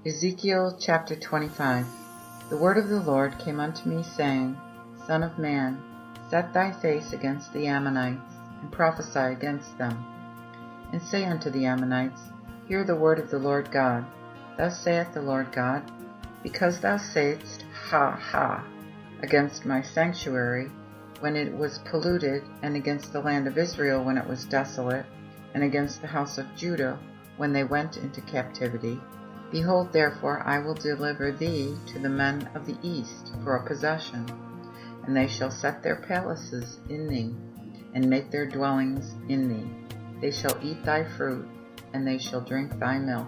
Ezekiel chapter 25. The word of the Lord came unto me, saying, Son of man, set thy face against the Ammonites, and prophesy against them. And say unto the Ammonites, Hear the word of the Lord God. Thus saith the Lord God, Because thou saidst, Ha, ha, against my sanctuary, when it was polluted, and against the land of Israel when it was desolate, and against the house of Judah when they went into captivity, behold, therefore, I will deliver thee to the men of the east for a possession, and they shall set their palaces in thee, and make their dwellings in thee. They shall eat thy fruit, and they shall drink thy milk.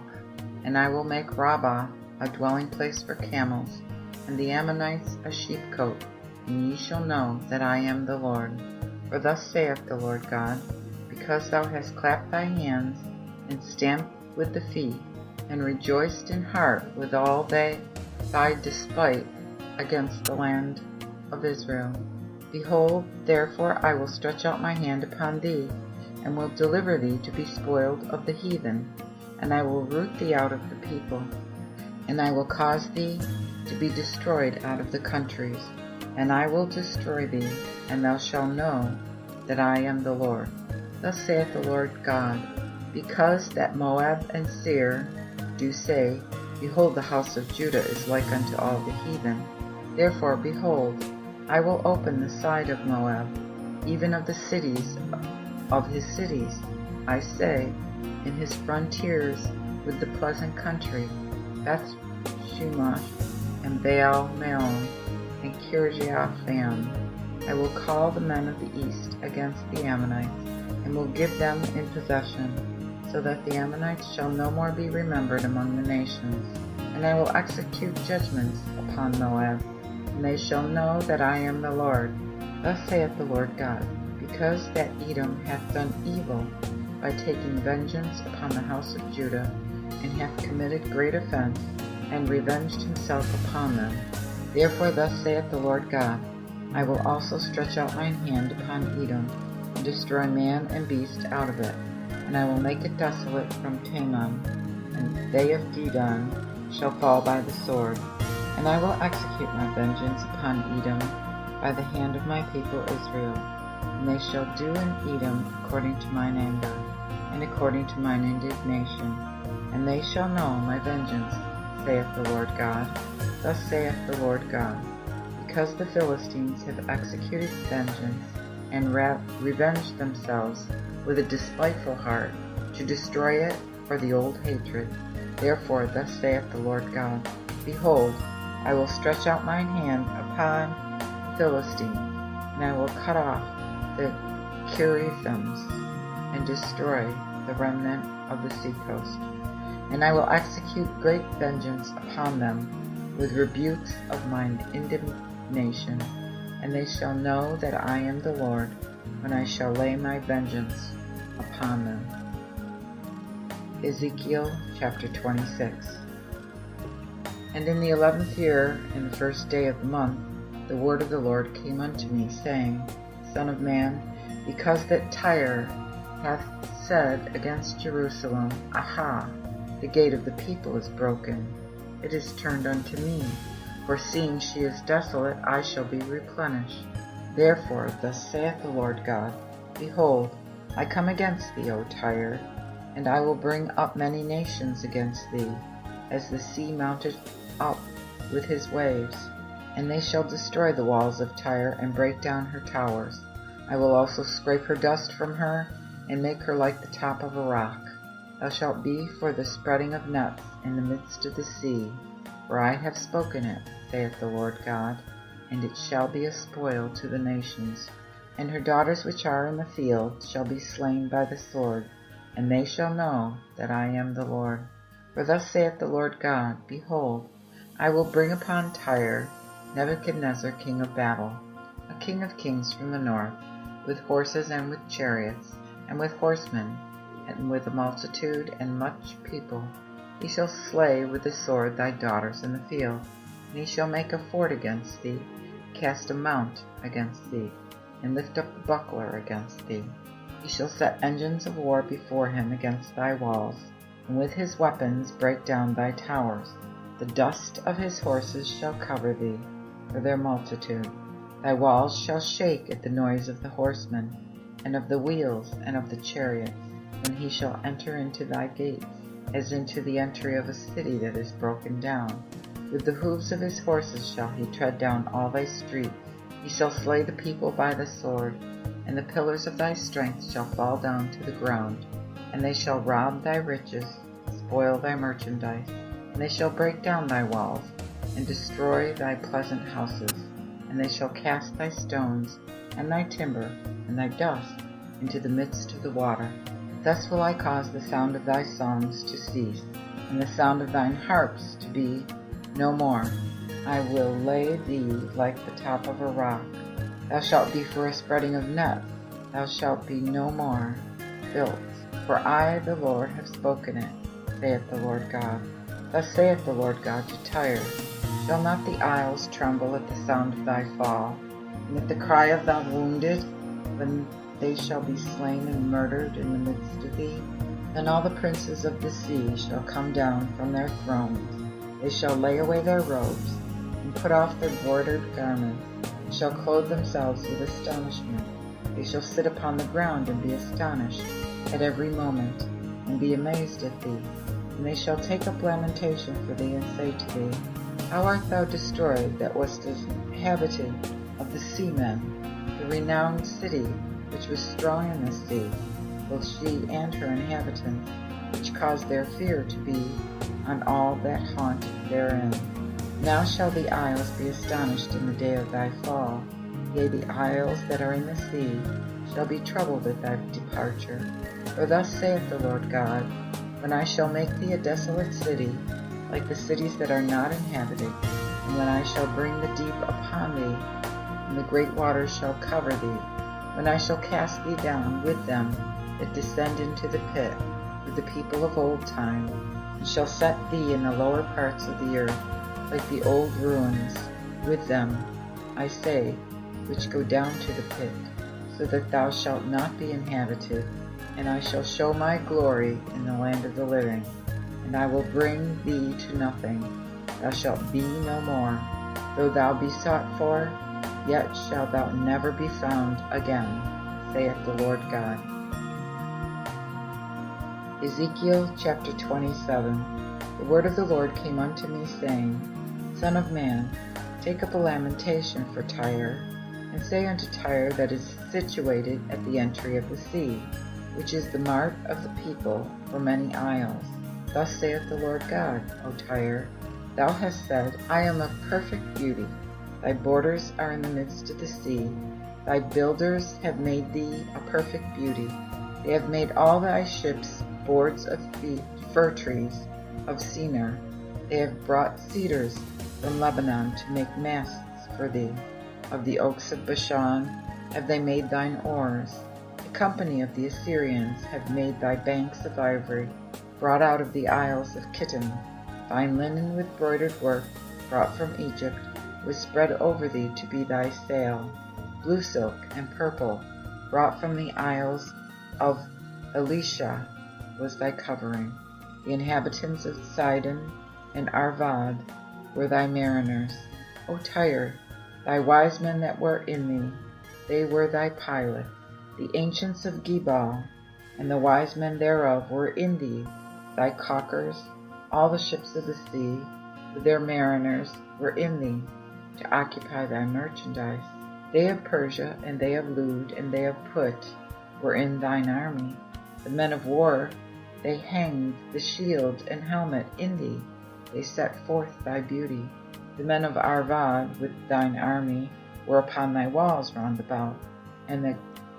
And I will make Rabbah a dwelling place for camels, and the Ammonites a sheepcote, and ye shall know that I am the Lord. For thus saith the Lord God, Because thou hast clapped thy hands, and stamped with the feet, and rejoiced in heart with all thy despite against the land of Israel. Behold, therefore I will stretch out my hand upon thee, and will deliver thee to be spoiled of the heathen, and I will root thee out of the people, and I will cause thee to be destroyed out of the countries, and I will destroy thee, and thou shalt know that I am the Lord. Thus saith the Lord God, Because that Moab and Seir do say, Behold, the house of Judah is like unto all the heathen. Therefore, behold, I will open the side of Moab, even of the cities of his cities, I say, in his frontiers with the pleasant country, Beth Shemesh, and Baal Meon, and Kirjathaim. I will call the men of the east against the Ammonites, and will give them in possession, so that the Ammonites shall no more be remembered among the nations. And I will execute judgments upon Moab, and they shall know that I am the Lord. Thus saith the Lord God, Because that Edom hath done evil by taking vengeance upon the house of Judah, and hath committed great offense, and revenged himself upon them. Therefore thus saith the Lord God, I will also stretch out mine hand upon Edom, and destroy man and beast out of it, and I will make it desolate from Teman, and they of Dedan shall fall by the sword. And I will execute my vengeance upon Edom by the hand of my people Israel, and they shall do in Edom according to mine anger, and according to mine indignation, and they shall know my vengeance, saith the Lord God. Thus saith the Lord God, Because the Philistines have executed vengeance, and revenged themselves with a despiteful heart, to destroy it for the old hatred. Therefore thus saith the Lord God, Behold, I will stretch out mine hand upon the Philistines, and I will cut off the Cherethims, and destroy the remnant of the seacoast. And I will execute great vengeance upon them with rebukes of mine indignation, and they shall know that I am the Lord, when I shall lay my vengeance upon them. Ezekiel chapter 26. And in the 11th year, in the first day of the month, the word of the Lord came unto me, saying, Son of man, because that Tyre hath said against Jerusalem, Aha, the gate of the people is broken, it is turned unto me, for seeing she is desolate, I shall be replenished. Therefore thus saith the Lord God, Behold, I come against thee, O Tyre, and I will bring up many nations against thee, as the sea mounted up with his waves, and they shall destroy the walls of Tyre, and break down her towers. I will also scrape her dust from her, and make her like the top of a rock. Thou shalt be for the spreading of nets in the midst of the sea, for I have spoken it, saith the Lord God, and it shall be a spoil to the nations. And her daughters which are in the field shall be slain by the sword, and they shall know that I am the Lord. For thus saith the Lord God, Behold, I will bring upon Tyre Nebuchadnezzar king of Babel, a king of kings from the north, with horses and with chariots, and with horsemen, and with a multitude and much people. He shall slay with the sword thy daughters in the field, and he shall make a fort against thee, cast a mount against thee, and lift up a buckler against thee. He shall set engines of war before him against thy walls, and with his weapons break down thy towers. The dust of his horses shall cover thee, for their multitude. Thy walls shall shake at the noise of the horsemen, and of the wheels, and of the chariots, when he shall enter into thy gates, as into the entry of a city that is broken down. With the hoofs of his horses shall he tread down all thy streets. He shall slay the people by the sword, and the pillars of thy strength shall fall down to the ground. And they shall rob thy riches, spoil thy merchandise, and they shall break down thy walls, and destroy thy pleasant houses. And they shall cast thy stones, and thy timber, and thy dust, into the midst of the water. Thus will I cause the sound of thy songs to cease, and the sound of thine harps to be no more. I will lay thee like the top of a rock. Thou shalt be for a spreading of nets. Thou shalt be no more built. For I, the Lord, have spoken it, saith the Lord God. Thus saith the Lord God to Tyre, Shall not the isles tremble at the sound of thy fall, and at the cry of thy wounded, when they shall be slain and murdered in the midst of thee? Then all the princes of the sea shall come down from their thrones. They shall lay away their robes, and put off their bordered garments, and shall clothe themselves with astonishment. They shall sit upon the ground and be astonished at every moment, and be amazed at thee. And they shall take up lamentation for thee, and say to thee, How art thou destroyed that wast inhabited of the seamen? The renowned city, which was strong in the sea, both she and her inhabitants, which caused their fear to be on all that haunt therein. Now shall the isles be astonished in the day of thy fall. Yea, the isles that are in the sea shall be troubled at thy departure. For thus saith the Lord God, When I shall make thee a desolate city, like the cities that are not inhabited, and when I shall bring the deep upon thee, and the great waters shall cover thee, when I shall cast thee down with them that descend into the pit, with the people of old time, and shall set thee in the lower parts of the earth, like the old ruins, with them, I say, which go down to the pit, so that thou shalt not be inhabited. And I shall show my glory in the land of the living, and I will bring thee to nothing. Thou shalt be no more. Though thou be sought for, yet shalt thou never be found again, saith the Lord God. Ezekiel chapter 27. The word of the Lord came unto me, saying, Son of man, take up a lamentation for Tyre, and say unto Tyre that is situated at the entry of the sea, which is the mart of the people for many isles. Thus saith the Lord God, O Tyre, thou hast said, I am of perfect beauty. Thy borders are in the midst of the sea. Thy builders have made thee a perfect beauty. They have made all thy ships boards of fir trees of Senir. They have brought cedars from Lebanon to make masts for thee. Of the oaks of Bashan have they made thine oars. The company of the Assyrians have made thy banks of ivory, brought out of the isles of Kittim. Fine linen with broidered work, brought from Egypt, was spread over thee to be thy sail. Blue silk and purple, brought from the isles of Elisha, was thy covering. The inhabitants of Sidon and Arvad were thy mariners. O Tyre, thy wise men that were in thee, they were thy pilots. The ancients of Gebal and the wise men thereof were in thee. Thy caulkers, all the ships of the sea, with their mariners, were in thee, to occupy thy merchandise. They of Persia, and they of Lud, and they of Put, were in thine army. The men of war, they hanged the shield and helmet in thee. They set forth thy beauty. The men of Arvad with thine army were upon thy walls round about, and the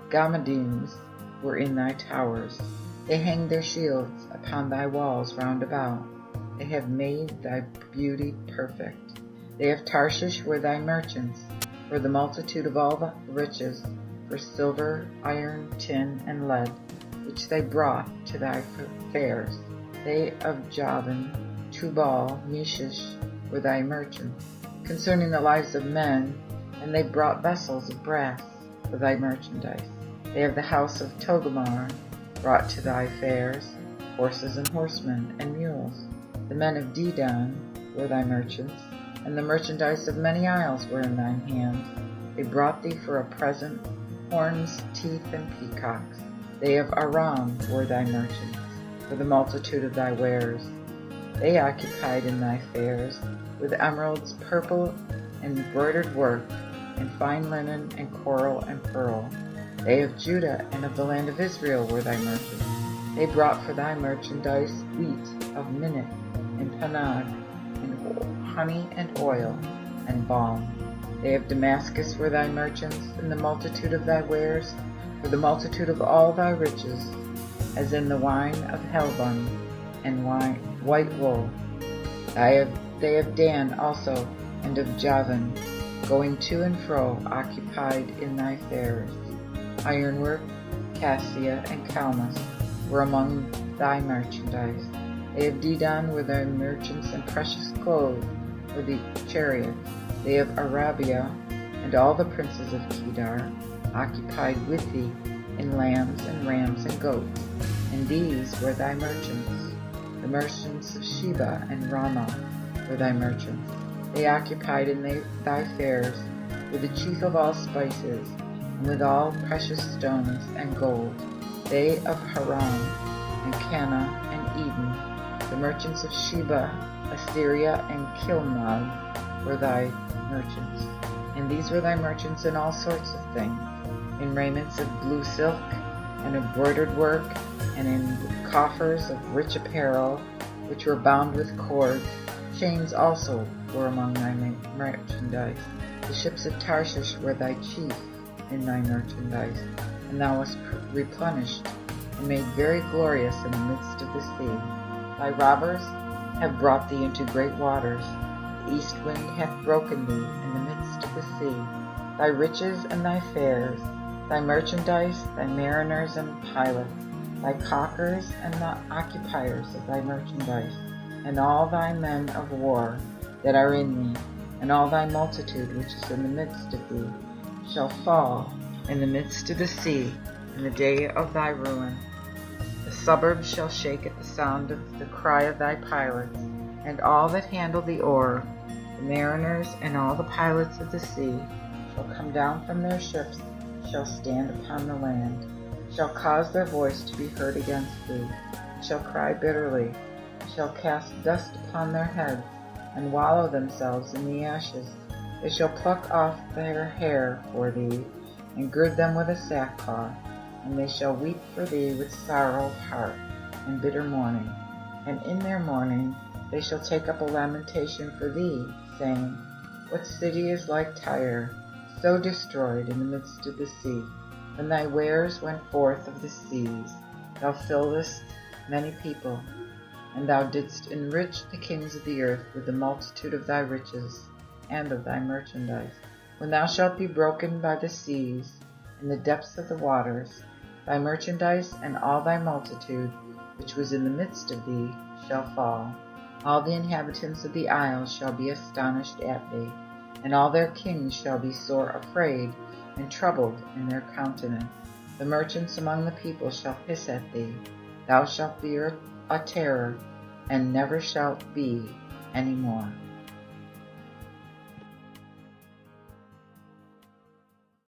Gammadims were in thy towers. They hanged their shields upon thy walls round about. They have made thy beauty perfect. They of Tarshish were thy merchants, for the multitude of all the riches, for silver, iron, tin, and lead, which they brought to thy fairs. They of Javan, Tubal, Meshish, were thy merchants, concerning the lives of men, and they brought vessels of brass for thy merchandise. They of the house of Togarmah brought to thy fairs. horses and horsemen, and mules. The men of Dedan were thy merchants, and the merchandise of many isles were in thine hands. They brought thee for a present horns, teeth, and peacocks. They of Aram were thy merchants, for the multitude of thy wares. They occupied in thy fairs, with emeralds, purple, and embroidered work, and fine linen, and coral, and pearl. They of Judah and of the land of Israel were thy merchants. They brought for thy merchandise wheat of Minnit, and Panag, and honey, and oil, and balm. They of Damascus were thy merchants, in the multitude of thy wares, for the multitude of all thy riches, as in the wine of Helbon, and white wool. They of Dan also, and of Javan, going to and fro, occupied in thy fairs. Ironwork, cassia, and calmus were among thy merchandise. They of Dedan were thy merchants, and precious clothes for the chariots. They of Arabia, and all the princes of Kedar, occupied with thee in lambs and rams and goats. And these were thy merchants. The merchants of Sheba and Ramah were thy merchants. They occupied in thy fairs with the chief of all spices, and with all precious stones and gold. They of Haran, and Cana, and Eden, the merchants of Sheba, Assyria, and Kilmad, were thy merchants. And these were thy merchants in all sorts of things, in raiments of blue silk, and embroidered work, and in coffers of rich apparel, which were bound with cords. Chains also were among thy merchandise. The ships of Tarshish were thy chief in thy merchandise, and thou wast replenished, and made very glorious in the midst of the sea. Thy robbers have brought thee into great waters. The east wind hath broken thee in the midst of the sea. Thy riches and thy fairs, thy merchandise, thy mariners and pilots, thy caulkers and the occupiers of thy merchandise, and all thy men of war that are in thee, and all thy multitude which is in the midst of thee, shall fall in the midst of the sea in the day of thy ruin. The suburbs shall shake at the sound of the cry of thy pilots, and all that handle the oar, the mariners and all the pilots of the sea, shall come down from their ships, shall stand upon the land, shall cause their voice to be heard against thee, shall cry bitterly, shall cast dust upon their heads, and wallow themselves in the ashes. They shall pluck off their hair for thee, and gird them with a sackcloth, and they shall weep for thee with sorrow of heart, and bitter mourning. And in their mourning they shall take up a lamentation for thee, saying, What city is like Tyre, so destroyed in the midst of the sea? When thy wares went forth of the seas, thou filledst many people, and thou didst enrich the kings of the earth with the multitude of thy riches and of thy merchandise. When thou shalt be broken by the seas, in the depths of the waters, thy merchandise and all thy multitude, which was in the midst of thee, shall fall. All the inhabitants of the isles shall be astonished at thee, and all their kings shall be sore afraid and troubled in their countenance. The merchants among the people shall hiss at thee. Thou shalt be a terror, and never shalt be any more.